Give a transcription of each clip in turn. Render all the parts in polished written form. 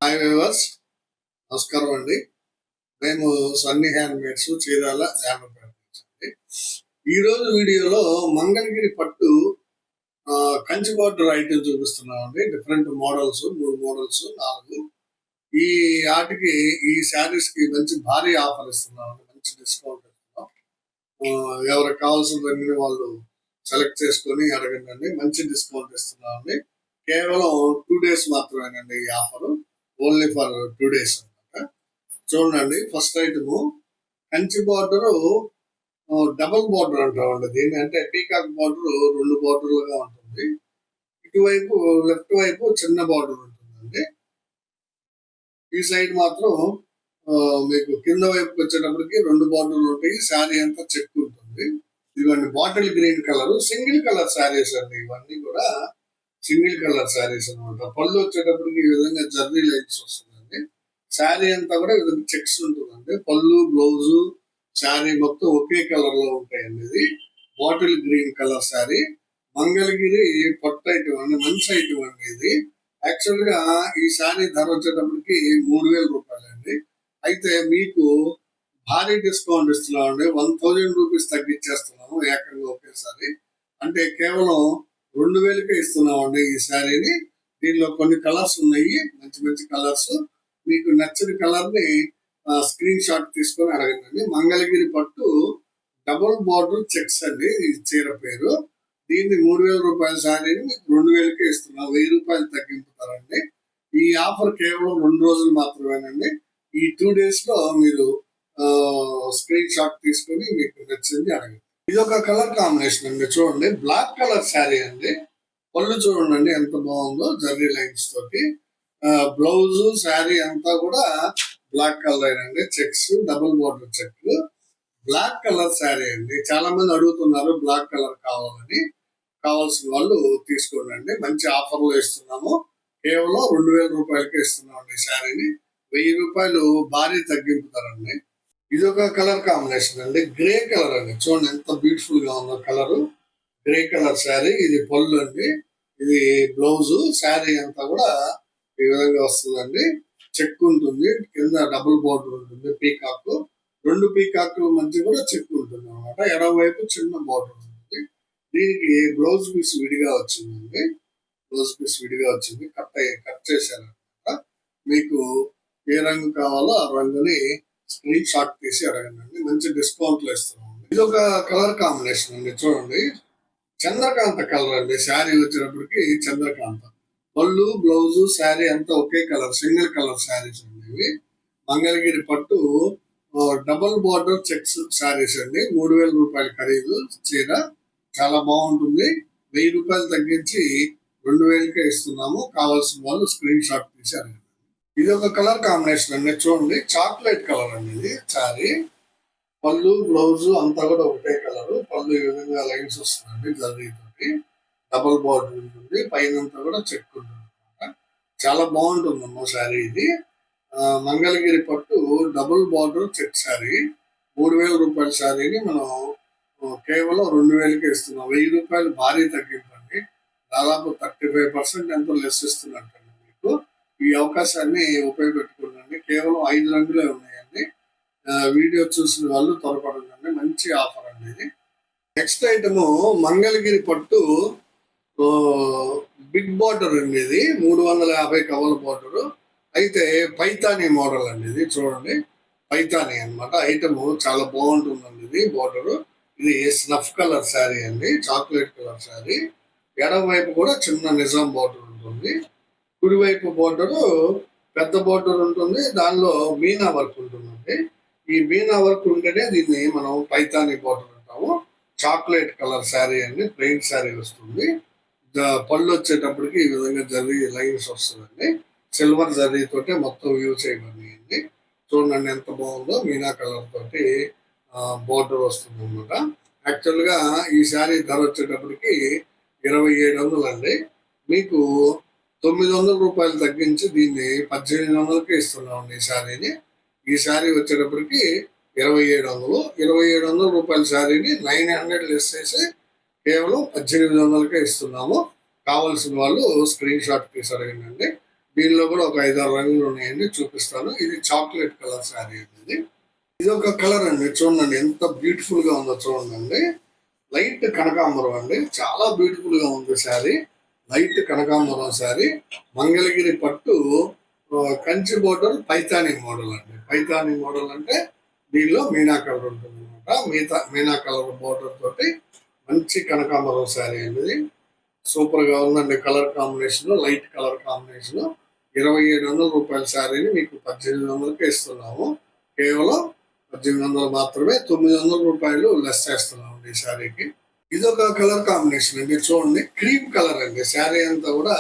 Hi viewers, నమస్కారం అండి. మేము సన్నీ హ్యాండ్మేడ్స్ చీరాల జ్ఞానపేట. ఈరోజు వీడియోలో మంగళగిరి పట్టు కంచి బార్డర్ ఐటమ్ చూపిస్తున్నామండి. Different models, 3 models 4. ఈ ఆటికి ఈ శారీస్ కి మంచి భారీ ఆఫర్ ఇస్తున్నామండి. మంచి డిస్కౌంట్ ఇస్తున్నాం. ఎవరికి కావాల్సిన వాళ్ళు సెలెక్ట్ చేసుకొని అడగండి. మంచి డిస్కౌంట్ ఇస్తున్నామండి. కేవలం 2 days మాత్రమేనండి ఈ ఆఫర్. ఓన్లీ ఫర్ 2 days అనమాట. చూడండి, first item Kanchi border double border అంటామండి. దీన్ని అంటే పీకాక్ బార్డర్ 2 బార్డర్లుగా ఉంటుంది. ఇటువైపు లెఫ్ట్ వైపు చిన్న బార్డర్ ఉంటుందండి. ఈ సైడ్ మాత్రం మీకు కింద వైపు వచ్చేటప్పటికి 2 బార్డర్లు ఉంటాయి. శారీ అంతా చెక్ ఉంటుంది. ఇవన్నీ bottle green colour single colour saris అండి. ఇవన్నీ కూడా సింగిల్ కలర్ శారీస్ అనమాట. పళ్ళు వచ్చేటప్పటికి ఈ విధంగా జర్నీ లైన్స్ వస్తుందండి. శారీ అంతా కూడా చెక్స్ ఉంటుందండి. పళ్ళు, బ్లౌజు, శారీ మొత్తం ఒకే కలర్ లో ఉంటాయండి. ఇది bottle green colour sari. Mangalagiri పట్టు ఐటమ్ అండి. మంచి ఐటమ్ అండి ఇది. యాక్చువల్ గా ఈ శారీ ధర వచ్చేటప్పటికి 3000 రూపాయలండి. అయితే మీకు భారీ డిస్కౌంట్ ఇస్తున్నామండి. 1000 రూపీస్ తగ్గించేస్తున్నాము ఏకంగా ఒకేసారి. అంటే కేవలం 2000కే ఇస్తున్నామండి ఈ శారీని. దీనిలో కొన్ని కలర్స్ ఉన్నాయి, మంచి మంచి కలర్స్. మీకు నచ్చిన కలర్ ని స్క్రీన్ షాట్ తీసుకొని అడగండి. మంగళగిరి పట్టు డబుల్ బార్డర్ చెక్స్ అండి ఈ చీర పేరు. దీన్ని 3000 రూపాయల శారీని మీకు 2000కే ఇస్తున్నాం. 1000 రూపాయలు తగ్గింపుతారండి. ఈ ఆఫర్ కేవలం 2 రోజులు మాత్రమేనండి. ఈ 2 days లో మీరు స్క్రీన్ షాట్ తీసుకొని మీకు నచ్చింది అడగండి. ఇది ఒక కలర్ కాంబినేషన్ అండి. చూడండి, బ్లాక్ కలర్ శారీ అండి. పళ్ళు చూడండి ఎంత బాగుందో, జర్రీ లైన్స్ తోటి. బ్లౌజ్, శారీ అంతా కూడా బ్లాక్ కలర్ అండి. Checks, double border check, black colour sari అండి. చాలా మంది అడుగుతున్నారు బ్లాక్ కలర్ కావాలని. కావాల్సిన వాళ్ళు తీసుకోండి. మంచి ఆఫర్ లో ఇస్తున్నాము. కేవలం 2000 రూపాయలకే ఇస్తున్నామండి ఈ శారీని. 1000 రూపాయలు భారీ తగ్గింపుతారండి. ఇది ఒక కలర్ కాంబినేషన్ అండి. గ్రే కలర్ అండి. చూడండి ఎంత బ్యూటిఫుల్ గా ఉందో కలర్. Grey colour sari. ఇది పళ్ళు అండి. ఇది బ్లౌజ్. శారీ అంతా కూడా ఈ విధంగా వస్తుందండి. చెక్ ఉంటుంది. కింద డబుల్ బార్డర్ ఉంటుంది. పీకాక్ 2 పీకాక్ మధ్య కూడా చెక్ ఉంటుంది అనమాట. ఎడమ వైపు చిన్న బార్డర్ ఉంటుంది. దీనికి బ్లౌజ్ పీస్ విడిగా వచ్చిందండి. బ్లౌజ్ పీస్ విడిగా వచ్చింది. కట్ చేశారనమాట. మీకు ఏ రంగు కావాలో ఆ రంగుని స్క్రీన్ షాట్ తీసి అడగండి. మంచి డిస్కౌంట్ లో ఇస్తున్నాం. ఇది ఒక కలర్ కాంబినేషన్ అండి. చూడండి, చంద్రకాంత కలర్ అండి. శారీ వచ్చేటప్పటికి చంద్రకాంత. పళ్ళు, బ్లౌజ్, శారీ అంతా ఒకే కలర్, సింగిల్ కలర్ శారీస్ అండి ఇవి. మంగళగిరి పట్టు డబుల్ బార్డర్ చెక్స్ శారీస్ అండి. 3000 రూపాయల ఖరీదు చీర. చాలా బాగుంటుంది. 1000 రూపాయలు తగ్గించి 2000కే ఇస్తున్నాము. కావాల్సిన వాళ్ళు స్క్రీన్ షాట్ తీసి అడగండి. ఇది ఒక కలర్ కాంబినేషన్ అండి. చూడండి, చాక్లెట్ కలర్ అండి ఇది శారీ. పళ్ళు, బ్లౌజ్ అంతా కూడా ఒకటే కలర్. పళ్ళు ఈ విధంగా లైన్స్ వస్తుందండి జర్రీతోటి. డబుల్ బార్డర్ ఉంటుంది. పైనంతా కూడా చెక్ ఉంటుంది అనమాట. చాలా బాగుంటుందమ్మా శారీ ఇది. మంగళగిరి పట్టు డబుల్ బార్డర్ చెక్ శారీ. 3000 రూపాయల శారీని మనం కేవలం 2000కే ఇస్తున్నాం. 1000 రూపాయలు భారీ తగ్గింపండి. దాదాపు 35% ఎంతో లెస్ ఇస్తున్నట్టండి మీకు. ఈ అవకాశాన్ని ఉపయోగపెట్టుకోండి. కేవలం 5 రంగులే ఉన్నాయండి. వీడియో చూసిన వాళ్ళు త్వరపడండి. మంచి ఆఫర్ అండి ఇది. నెక్స్ట్ ఐటమ్ మంగళగిరి పట్టు బిగ్ బార్డర్ అండి. ఇది 350 కవల బార్డర్. అయితే పైతానీ మోడల్ అండి ఇది. చూడండి, పైతానీ అనమాట. ఐటమ్ చాలా బాగుంటుందండి ఇది. బార్డర్ ఇది స్నఫ్ కలర్ శారీ అండి. Chocolate colour sari. ఎడమ వైపు కూడా చిన్న నిజాం బార్డర్ ఉంటుంది. కుడివైపు బోర్డర్ పెద్ద బోర్డర్ ఉంటుంది. దానిలో మీనా వర్క్ ఉంటుందండి. ఈ మీనా వర్క్ ఉంటేనే దీన్ని మనం పైతానీ బోర్డర్ అంటాము. చాక్లెట్ కలర్ శారీ అండి. ప్లెయిన్ శారీ వస్తుంది. పళ్ళు వచ్చేటప్పటికి ఈ విధంగా జర్రీ లైన్స్ వస్తుందండి. సిల్వర్ జర్రీ తోటి మొత్తం యూజ్ చేయబడింది. చూడండి ఎంత బాగుందో. మీనా కలర్ తోటి బోర్డర్ వస్తుంది అనమాట. యాక్చువల్ గా ఈ శారీ ధర వచ్చేటప్పటికి 2700 అండి. మీకు 900 రూపాయలు తగ్గించి దీన్ని 1800కే ఇస్తున్నామండి ఈ శారీని. ఈ శారీ వచ్చేటప్పటికి 2700. 2700 రూపాయల శారీని 900 లెస్ చేసి కేవలం 1800కే ఇస్తున్నాము. కావాల్సిన వాళ్ళు స్క్రీన్ షాట్ తీసి అడగండి. దీనిలో కూడా ఒక 5-6 రంగులు ఉన్నాయండి, చూపిస్తాను. ఇది చాక్లెట్ కలర్ శారీ అండి. ఇది ఒక కలర్ అండి, చూడండి ఎంత బ్యూటిఫుల్ గా ఉందో చూడండి. లైట్ కనకాంబరం అండి, చాలా బ్యూటిఫుల్ గా ఉంది శారీ. లైట్ కనకాంబరం శారీ, మంగళగిరి పట్టు, కంచి బోర్డర్, పైతానీ మోడల్ అండి. పైతానీ మోడల్ అంటే దీనిలో మీనా కలర్ ఉంటుంది అనమాట. మీనా కలర్ బోర్డర్ తోటి మంచి కనకాంబరం శారీ అండి. సూపర్ గా ఉందండి. Colour combination, light colour combination. 2700 రూపాయల శారీని మీకు 1800కి ఇస్తున్నాము. కేవలం 1800 మాత్రమే. 900 రూపాయలు లెస్ చేస్తున్నాం ఈ శారీకి. ఇదొక కలర్ కాంబినేషన్ అండి, చూడండి. క్రీమ్ కలర్ అండి, శారీ అంతా కూడా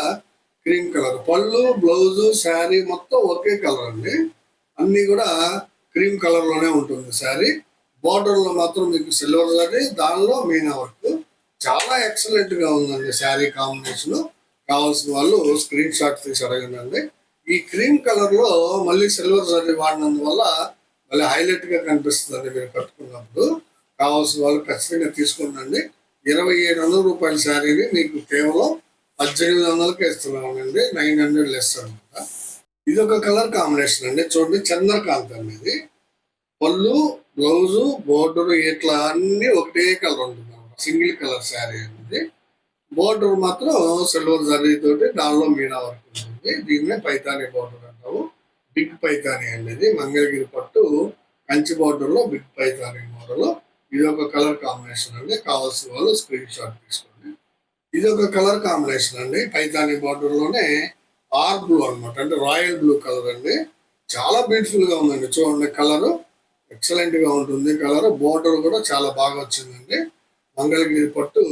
క్రీమ్ కలర్. పళ్ళు, బ్లౌజ్, శారీ మొత్తం ఒకే కలర్ అండి. అన్ని కూడా క్రీమ్ కలర్ లోనే ఉంటుంది శారీ. బార్డర్ లో మాత్రం మీకు సిల్వర్ జరీ, దానిలో మీనా వర్క్. చాలా ఎక్సలెంట్ గా ఉందండి శారీ కాంబినేషన్. కావాల్సిన వాళ్ళు స్క్రీన్ షాట్ తీసి అడగండి. ఈ క్రీమ్ కలర్ లో మళ్ళీ సిల్వర్ జరీ వాడినందువల్ల మళ్ళీ హైలైట్ గా కనిపిస్తుందండి మీరు కట్టుకున్నప్పుడు. కావాల్సిన వాళ్ళు ఖచ్చితంగా తీసుకోండి. 2700 రూపాయల శారీని మీకు కేవలం 1800కి ఇస్తున్నామండి. 900 లెస్ అనమాట. ఇది ఒక కలర్ కాంబినేషన్ అండి, చూడండి. చంద్రకాంత్ అండి ఇది. పళ్ళు, బ్లౌజు, బోర్డర్ ఇట్లా అన్ని ఒకటే కలర్ ఉంటుంది అనమాట. సింగిల్ కలర్ శారీ అనేది. బోర్డర్ మాత్రం సిల్వర్ జరీ తోటి, దానిలో మీనా వర్క్ ఉంటుంది. దీన్నే పైతానీ బోర్డర్ అంటాము. బిగ్ పైతానీ అండి ఇది. మంగళగిరి పట్టు కంచి బోర్డర్ లో బిగ్ పైతానీ మోడల్. ఇది ఒక కలర్ కాంబినేషన్ అండి. కావాల్సిన వాళ్ళు స్క్రీన్ షాట్ తీసుకోండి. ఇది ఒక కలర్ కాంబినేషన్ అండి, పైతానీ బార్డర్ లోనే ఆర్ బ్లూ అనమాట, అంటే రాయల్ బ్లూ కలర్ అండి. చాలా బ్యూటిఫుల్ గా ఉందండి, చూడండి. కలర్ ఎక్సలెంట్ గా ఉంటుంది. కలర్ బోర్డర్ కూడా చాలా బాగా వచ్చిందండి. మంగళగిరి పట్టు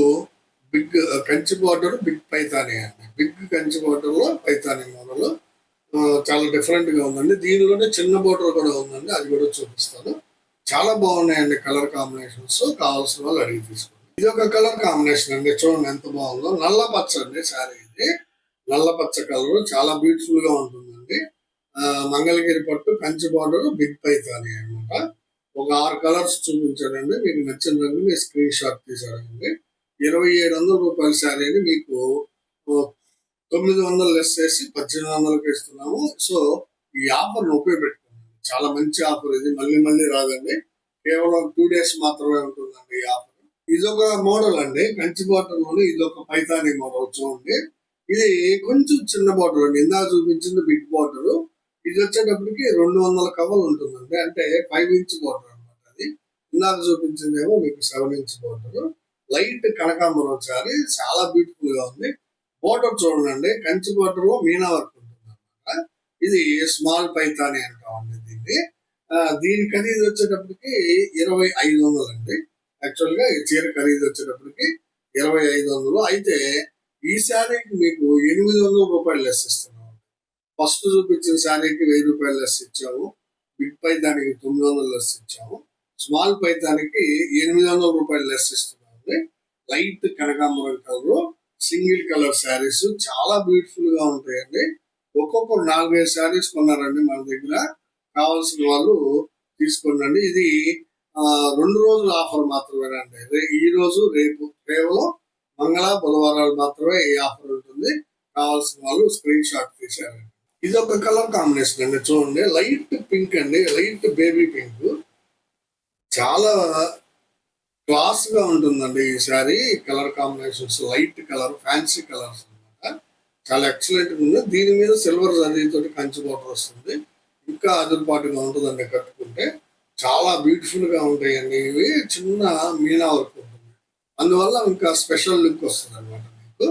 big Kanchi border, big Paithani అండి. బిగ్ కంచి బోర్డర్ లో పైతానీ మోడల్. చాలా డిఫరెంట్ గా ఉందండి. దీనిలోనే చిన్న బోర్డర్ కూడా ఉందండి, అది కూడా చూపిస్తాను. చాలా బాగున్నాయండి కలర్ కాంబినేషన్స్. కావాల్సిన వాళ్ళు అడిగి తీసుకోండి. ఇది ఒక కలర్ కాంబినేషన్ అండి, చూడండి ఎంత బాగుందో. నల్ల పచ్చ అండి శారీ ఇది. నల్ల పచ్చ కలర్ చాలా బ్యూటిఫుల్ గా ఉంటుందండి. మంగళగిరి పట్టు కంచి బార్డర్, బిగ్ పైతానీ అనమాట. ఒక 6 కలర్స్ చూపించాడండి. మీకు నచ్చిన రంగు మీరు స్క్రీన్ షాట్ తీసారండి. 2700 రూపాయల శారీని మీకు 900 లెస్ చేసి 1800కి ఇస్తున్నాము. సో ఈ ఆఫర్ ఉపయోగపెట్టుకోండి. చాలా మంచి ఆఫర్ ఇది, మళ్ళీ మళ్ళీ రాదండి. కేవలం 2 days మాత్రమే ఉంటుందండి ఈ ఆఫర్. ఇదొక మోడల్ అండి, కంచి బార్డర్ లోని ఇదొక పైతానీ మోడల్, చూడండి. ఇది కొంచెం చిన్న బార్డర్ అండి, ఇందాక చూపించింది బిగ్ బార్డర్. ఇది వచ్చేటప్పటికి 200 కవర్ ఉంటుందండి, అంటే 5 ఇంచ్ బార్డర్ అనమాట. అది ఇందాక చూపించిందేమో మీకు 7 ఇంచ్ బార్డర్. లైట్ కనకాంబరం శారీ, చాలా బ్యూటిఫుల్ గా ఉంది. బార్డర్ చూడండి, కంచి బార్డర్ లో మీనా వర్క్ ఉంటుంది అనమాట. ఇది స్మాల్ పైతానీ అంటామండి దీన్ని. దీని ఖరీదు వచ్చేటప్పటికి 2500 అండి. యాక్చువల్ గా ఈ చీర ఖరీదు వచ్చేటప్పటికి 2500. అయితే ఈ శారీకి మీకు 800 రూపాయలు లెస్ ఇస్తున్నాము. ఫస్ట్ చూపించిన శారీకి 1000 రూపాయలు లెస్ ఇచ్చాము. బిగ్ పైతానికి 900 లెస్ ఇచ్చాము. స్మాల్ పైతానికి 800 రూపాయలు లెస్ ఇస్తున్నాము. లైట్ కనకాంబరం కలర్, సింగిల్ కలర్ శారీస్ చాలా బ్యూటిఫుల్ గా ఉంటాయండి. ఒక్కొక్కరు 4-5 శారీస్ కొన్నారండి మన దగ్గర. కావాల్సిన వాళ్ళు తీసుకోండి. ఇది 2 రోజుల ఆఫర్ మాత్రమేనండి. ఈ రోజు రేపు కేవలం మంగళ, బుధవారాలు మాత్రమే ఈ ఆఫర్ ఉంటుంది. కావాల్సిన వాళ్ళు స్క్రీన్ షాట్ తీసారండి. ఇది ఒక కలర్ కాంబినేషన్ అండి, చూడండి. లైట్ పింక్ అండి, లైట్ బేబీ పింక్. చాలా క్లాస్ గా ఉంటుందండి ఈ sari. Colour combinations light colour, fancy colours అనమాట. చాలా ఎక్సలెంట్ ఉంది. దీని మీద సిల్వర్ జరీతో కంచి బోర్డర్ వస్తుంది. ఇంకా అదురుపాటుగా ఉంటుందండి కట్టుకుంటే. చాలా బ్యూటిఫుల్ గా ఉంటాయండి ఇవి. చిన్న మీనా వర్క్ ఉంటుంది, అందువల్ల ఇంకా స్పెషల్ లుక్ వస్తుంది అనమాట. మీకు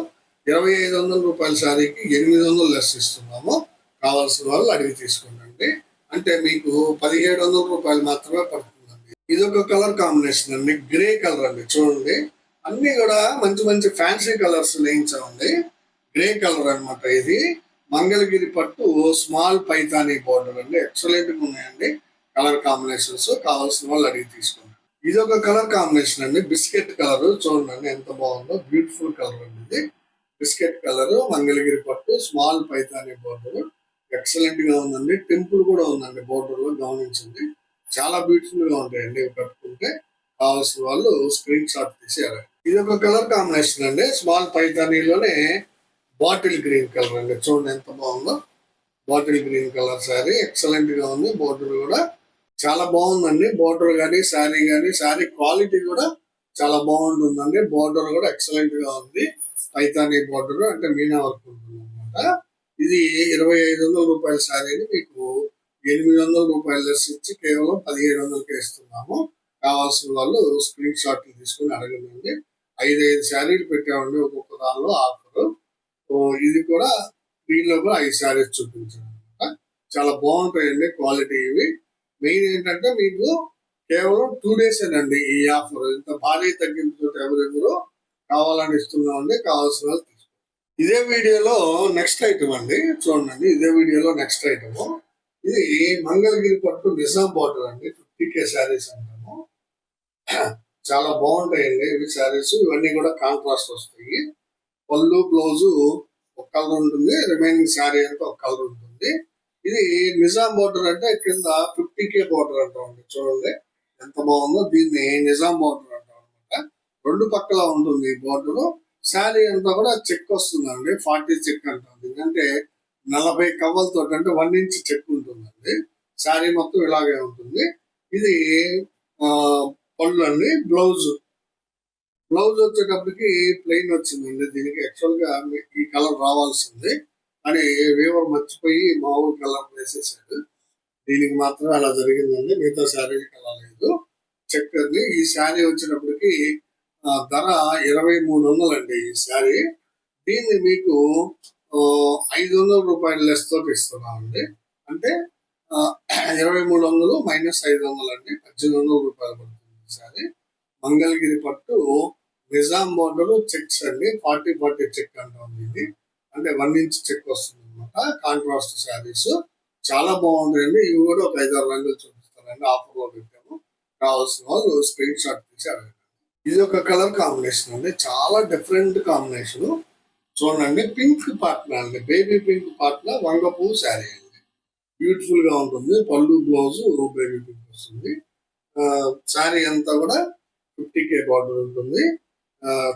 2500 రూపాయల శారీకి 800 లెస్ ఇస్తున్నాము. కావాల్సిన వాళ్ళు అడిగి తీసుకోండి. అంటే మీకు 1700 రూపాయలు మాత్రమే పడుతుందండి. ఇది ఒక కలర్ కాంబినేషన్ అండి, గ్రే కలర్ అండి, చూడండి. అన్ని కూడా మంచి మంచి ఫ్యాన్సీ కలర్స్ వేయించామండి. గ్రే కలర్ అనమాట ఇది. మంగళగిరి పట్టు స్మాల్ పైతానీ బోర్డర్ అండి, ఎక్సలెంట్ గా ఉన్నాయండి కలర్ కాంబినేషన్స్. కావాల్సిన వాళ్ళు అడిగి తీసుకోండి. ఇది ఒక కలర్ కాంబినేషన్ అండి, బిస్కెట్ కలర్, చూడండి ఎంత బాగుందో. బ్యూటిఫుల్ కలర్ అండి ఇది. బిస్కెట్ కలర్, మంగళగిరి పట్టు, స్మాల్ పైతానీ బోర్డర్, ఎక్సలెంట్ గా ఉందండి. టెంపుల్ కూడా ఉందండి బోర్డర్ లో, గమనించండి. చాలా బ్యూటిఫుల్ గా ఉంటాయండి ఇవి కట్టుకుంటే. కావాల్సిన వాళ్ళు స్క్రీన్ షాట్ తీసేయాలి. ఇది ఒక కలర్ కాంబినేషన్ అండి, స్మాల్ పైతానీలోనే బాటిల్ గ్రీన్ కలర్ అండి, చూడండి ఎంత బాగుందో. Bottle green colour sari excellent గా ఉంది. బోర్డర్ కూడా చాలా బాగుందండి. బోర్డర్ కానీ శారీ క్వాలిటీ కూడా చాలా బాగుంటుందండి. బోర్డర్ కూడా ఎక్సలెంట్ గా ఉంది. పైతానీ బోర్డర్ అంటే మీనా వర్క్ ఉంటుంది అనమాట. ఇది 2500 రూపాయల శారీని మీకు 800 రూపాయలు లెస్ ఇచ్చి కేవలం 1700కే ఇస్తున్నాము. కావాల్సిన వాళ్ళు స్క్రీన్ షాట్ తీసుకుని అడగండి. 5 శారీలు పెట్టామండి ఒక్కొక్క దానిలో ఆఫర్. ఇది కూడా దీనిలో కూడా 5 శారీస్ చూపించాను అనమాట. చాలా బాగుంటాయండి క్వాలిటీ ఇవి. మెయిన్ ఏంటంటే మీకు కేవలం 2 days అండి ఈ ఆఫర్. ఇంత భారీ తగ్గింపుతో ఎవరెవరు కావాలని ఇస్తున్నామండి. కావాల్సిన వాళ్ళు తీసుకోండి. ఇదే వీడియోలో నెక్స్ట్ ఐటమ్ అండి, చూడండి. ఇదే వీడియోలో నెక్స్ట్ ఐటమ్ ఇది మంగళగిరి పట్టు నిజాం బార్డర్ అండి. 50K శారీస్ అంటాము. చాలా బాగుంటాయండి ఇవి శారీస్. ఇవన్నీ కూడా కాంట్రాస్ట్ వస్తాయి. పళ్ళు బ్లౌజు ఒక కలర్ ఉంటుంది, రిమైనింగ్ శారీ అంతా ఒక కలర్ ఉంటుంది. ఇది నిజాం బార్డర్ అంటే కింద 50K బార్డర్ అంటామండి. చూడండి ఎంత బాగుందో. దీన్ని నిజాం బార్డర్ అంటాం అనమాట. రెండు పక్కల ఉంటుంది ఈ బార్డర్. శారీ అంతా కూడా చెక్ వస్తుందండి. 40 చెక్ అంటాం. ఎందుకంటే 40 కవ్వలతో అంటే 1 inch చెక్ ఉంటుందండి. శారీ మొత్తం ఇలాగే ఉంటుంది. ఇది పళ్ళు అండి. బ్లౌజ్ వచ్చేటప్పటికి ప్లెయిన్ వచ్చిందండి. దీనికి యాక్చువల్ గా ఈ కలర్ రావాల్సింది అని వీవర్ మర్చిపోయి మామూలు కలర్ వేసేసాడు. దీనికి మాత్రం అలా జరిగిందండి. మిగతా శారీకి అలా లేదు. చెక్ అండి. ఈ శారీ వచ్చేటప్పటికి ధర 2300 అండి ఈ శారీ. దీన్ని మీకు 500 రూపాయలు లెస్ తోటి ఇస్తున్నామండి. అంటే 2300 మైనస్ 500 అండి. 1800 రూపాయలు పడుతుంది ఈ శారీ. మంగళగిరి పట్టు నిజాం బార్డర్ చెక్స్ అండి. 40 చెక్ అంటాం ఇది. అంటే 1 inch చెక్ వస్తుంది అనమాట. కాంట్రాస్ట్ శారీస్ చాలా బాగుంటాయండి. ఇవి కూడా ఒక 5-6 రంగులు చూపిస్తానండి. ఆఫర్ లో పెట్టాము. కావాల్సిన వాళ్ళు స్క్రీన్ షాట్ తీసి అడగండి. ఇది ఒక కలర్ కాంబినేషన్ అండి. చాలా డిఫరెంట్ కాంబినేషన్. చూడండి. పింక్ పాట్నా అండి. బేబీ పింక్ పాట్నా వంగపూ శారీ అండి. బ్యూటిఫుల్ గా ఉంటుంది. పళ్ళు బ్లౌజ్ బేబీ పింక్ వస్తుంది. శారీ అంతా కూడా 50K బార్డర్ ఉంటుంది.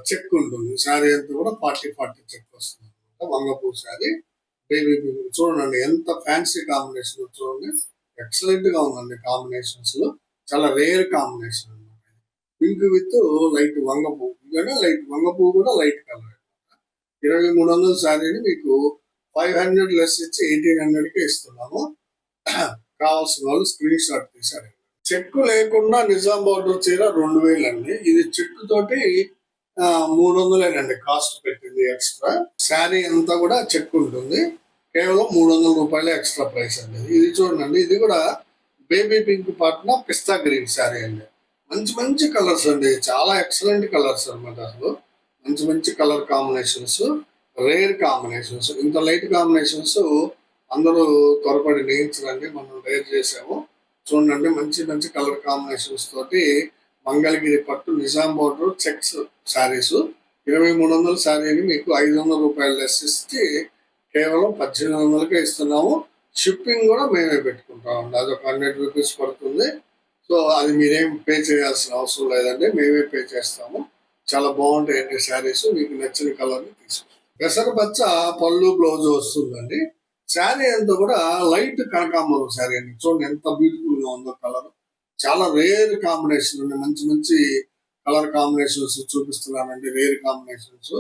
చెక్ ఉంటుంది. శారీ అంతా కూడా 40 చెక్ వస్తుంది అనమాట. వంగపూ శారీ బేబీ పింక్. చూడండి ఎంత ఫ్యాన్సీ కాంబినేషన్. చూడండి ఎక్సలెంట్ గా ఉందండి. కాంబినేషన్స్ లో చాలా రేర్ కాంబినేషన్ అనమాట. పింక్ విత్ లైట్ వంగపూ. ఎందుకంటే లైట్ వంగపూ కూడా లైట్ కలర్. 2300 శారీని మీకు 500 లెస్ ఇచ్చి 1800కే ఇస్తున్నాము. కావాల్సిన వాళ్ళు స్క్రీన్ షాట్ తీసారు. చెక్కు లేకుండా నిజాం బార్డర్ చీర 2000 అండి. ఇది చెక్కు తోటి 300 అండి కాస్ట్ పెట్టింది ఎక్స్ట్రా. శారీ అంతా కూడా చెక్ ఉంటుంది. కేవలం 300 రూపాయలు ఎక్స్ట్రా ప్రైస్ అండి. ఇది చూడండి. ఇది కూడా బేబీ పింక్ పాట్న పిస్తా గ్రీన్ శారీ అండి. మంచి కలర్స్ అండి. చాలా ఎక్సలెంట్ కలర్స్ అనమాట. అసలు మంచి కలర్ కాంబినేషన్స్, రేర్ కాంబినేషన్స్. ఇంత లైట్ కాంబినేషన్స్ అందరూ త్వరపడి నేయించరండి. మనం రేర్ చేసాము. చూడండి మంచి కలర్ కాంబినేషన్స్ తోటి మంగళగిరి పట్టు నిజాం బార్డర్ చెక్స్ శారీస్ 2300 శారీని మీకు 500 రూపాయలు లెస్ ఇచ్చి కేవలం 1800కే ఇస్తున్నాము. షిప్పింగ్ కూడా మేమే పెట్టుకుంటామండి. అది ఒక 100 రూపీస్ పడుతుంది. సో అది మీరేం పే చేయాల్సిన అవసరం లేదండి. మేమే పే చేస్తాము. చాలా బాగుంటాయండి శారీస్. మీకు నచ్చిన కలర్ తీసుకోండి. పెసరపచ్చ పళ్ళు బ్లౌజ్ వస్తుందండి. శారీ అంతా కూడా లైట్ కనకాంబరం శారీ అండి. చూడండి ఎంత బ్యూటిఫుల్ గా ఉందో కలర్. చాలా రేర్ కాంబినేషన్ అండి. మంచి కలర్ కాంబినేషన్స్ చూపిస్తున్నానండి. Rare combinations.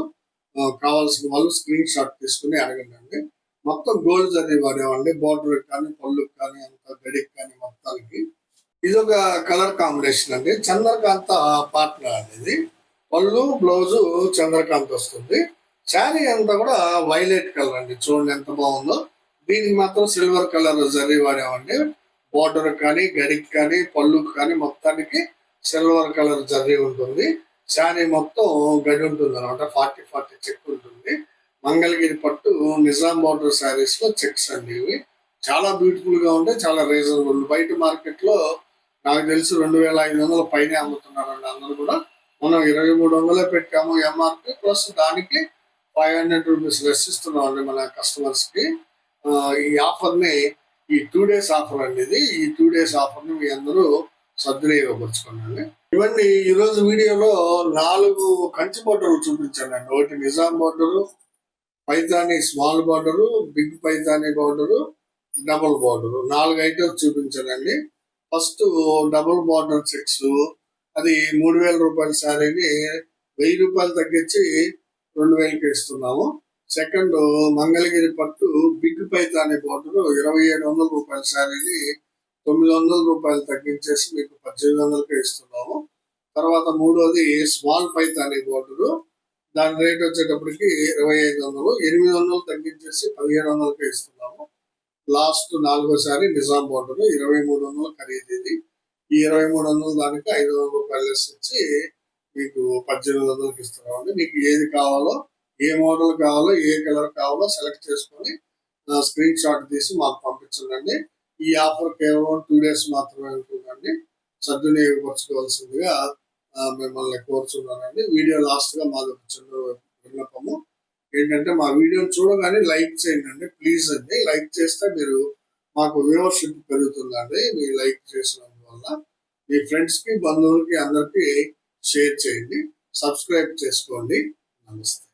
కావాల్సిన వాళ్ళు స్క్రీన్ షాట్ తీసుకుని అడగండి. మొత్తం గోల్డ్ జరీ వాడేవండి. బార్డర్ కానీ పళ్ళుకి కానీ అంత గడికి కానీ మొత్తానికి. ఇది ఒక కలర్ కాంబినేషన్ అండి. చంద్రకాంత పార్ట్నర్ అనేది పళ్ళు బ్లౌజ్ చంద్రకాంత్ వస్తుంది. శారీ అంతా కూడా వైలెట్ కలర్ అండి. చూడండి ఎంత బాగుందో. దీనికి మాత్రం సిల్వర్ కలర్ జరీ వాడామండి. బార్డర్ కానీ గడికి కానీ పళ్ళుకి కానీ మొత్తానికి సిల్వర్ కలర్ జరీ ఉంటుంది. శారీ మొత్తం గడి ఉంటుంది అనమాట. 40 చెక్ ఉంటుంది. మంగళగిరి పట్టు నిజాం బార్డర్ శారీస్ లో చెక్స్ అండి. ఇవి చాలా బ్యూటిఫుల్ గా ఉంటాయి. చాలా రీజనబుల్. బయట మార్కెట్ లో నాకు తెలిసి 2500 పైన అమ్ముతున్నారండి అందరూ కూడా. మనం 2300 పెట్టాము ఎంఆర్పి. ప్లస్ దానికి 500 రూపీస్ లెస్ ఇస్తున్నాం అండి మన కస్టమర్స్ కి. ఈ ఆఫర్ ని ఈ 2 days ఆఫర్ అండి ఇది. ఈ 2 days ఆఫర్ ని మీ అందరూ సద్వినియోగపరచుకోండి. ఇవన్నీ ఈ రోజు వీడియోలో 4 కంచి బోర్డర్లు చూపించానండి. ఒకటి Nizam border, Paithani small border, big Paithani border, double border 4 items చూపించానండి. ఫస్ట్ డబుల్ బార్డర్ చెక్స్, అది 3,000 రూపాయల శారీని 1000 రూపాయలు తగ్గించి 2,000కి ఇస్తున్నాము. సెకండ్ మంగళగిరి పట్టు బిగ్ పైతాని బార్డర్ 2,700 రూపాయల శారీని 900 రూపాయలు తగ్గించేసి మీకు 1,800కి ఇస్తున్నాము. తర్వాత మూడోది స్మాల్ పైతాని బార్డరు, దాని రేట్ వచ్చేటప్పటికి 2,500, 800 తగ్గించేసి 1,700కి ఇస్తున్నాము. లాస్ట్ నాలుగోసారి నిజాం బార్డర్ 2,300 ఖరీదు. ఈ 2,300 దానికి 500 రూపాయలు ఇచ్చి మీకు 1,800కి ఇస్తున్నామండి. మీకు ఏది కావాలో, ఏ మోడల్ కావాలో, ఏ కలర్ కావాలో సెలెక్ట్ చేసుకొని స్క్రీన్ షాట్ తీసి మాకు పంపించండి. ఈ ఆఫర్ కేవలం 2 days మాత్రమే ఉంటుందండి. సద్వినియోగపరచుకోవాల్సిందిగా మిమ్మల్ని కోరుచున్నానండి. వీడియో లాస్ట్ గా మాది చిన్న విన్నపము ఏంటంటే, మా వీడియో చూడగానే లైక్ చేయండి ప్లీజ్ అండి. లైక్ చేస్తే మీరు మాకు వ్యూవర్షిప్ పెరుగుతుందండి. మీరు లైక్ చేసినందువల్ల మీ ఫ్రెండ్స్ కి, బంధువులకి అందరికి షేర్ చేయండి. సబ్స్క్రైబ్ చేసుకోండి. నమస్తే.